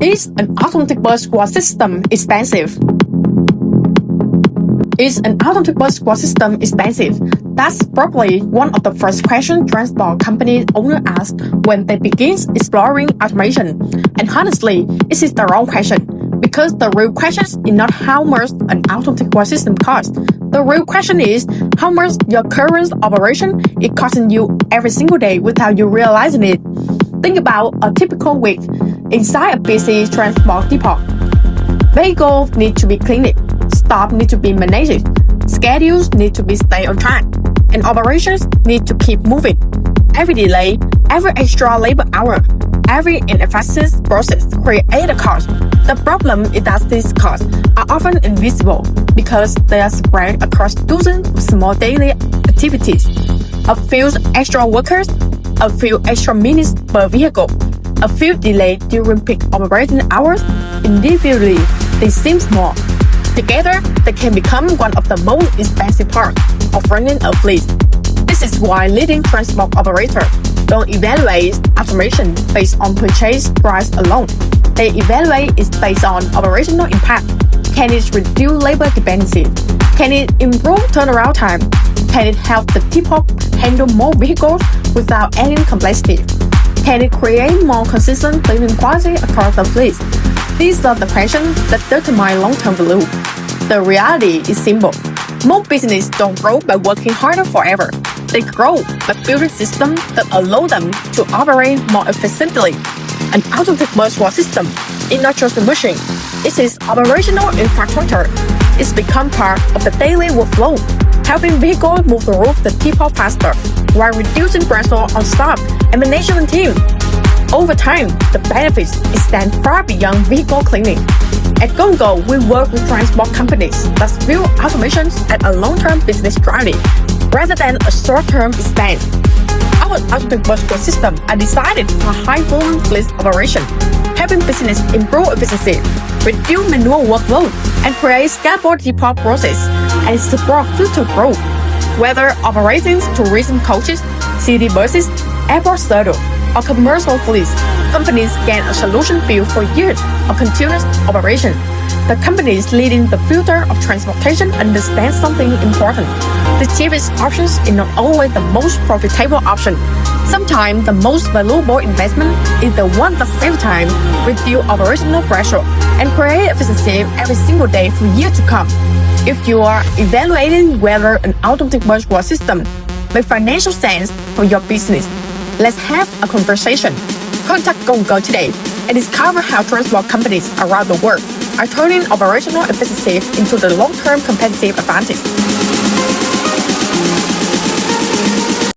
Is an automatic bus squad system expensive? Is an automatic bus squad system expensive? That's probably one of the first questions transport company owners ask when they begin exploring automation. And honestly, it is the wrong question. Because the real question is not how much an automatic bus system costs. The real question is how much your current operation is costing you every single day without you realizing it. Think about a typical week inside a busy transport depot. Vehicles need to be cleaned, stops need to be managed, schedules need to be stay on track, and operations need to keep moving. Every delay, every extra labor hour, every inefficient process creates a cost. The problem is that these costs are often invisible because they are spread across dozens of small daily activities. A few extra workers, a few extra minutes per vehicle, a few delays during peak operating hours. Individually, they seem small. Together, they can become one of the most expensive parts of running a fleet. This is why leading transport operators don't evaluate automation based on purchase price alone. They evaluate it based on operational impact. Can it reduce labor dependency? Can it improve turnaround time? Can it help the depot handle more vehicles without adding complexity? Can it create more consistent cleaning quality across the fleet? These are the questions that determine long-term value. The reality is simple. Most businesses don't grow by working harder forever. They grow by building systems that allow them to operate more efficiently. An automatic bus squad system is not just a machine. It is operational infrastructure. It's become part of the daily workflow, helping vehicles move through the depot faster while reducing pressure on staff and management team. Over time, the benefits extend far beyond vehicle cleaning. At Go&Go, we work with transport companies that view automation as a long-term business strategy rather than a short-term expense. Our automatic bus squad system are designed for high-volume fleet operation, helping business improve efficiency, reduce manual workload, and create scalable depot process and support future growth. Whether operating tourism coaches, city buses, airport shuttle, or commercial fleets, companies get a solution built for years of continuous operation. The companies leading the future of transportation understand something important. The cheapest option is not always the most profitable option. Sometimes the most valuable investment is the one that saves time, reduce operational pressure, and create efficiency every single day for years to come. If you are evaluating whether an automatic bus squad system makes financial sense for your business, let's have a conversation. Contact Go&Go today and discover how transport companies around the world are turning operational efficiency into the long-term competitive advantage.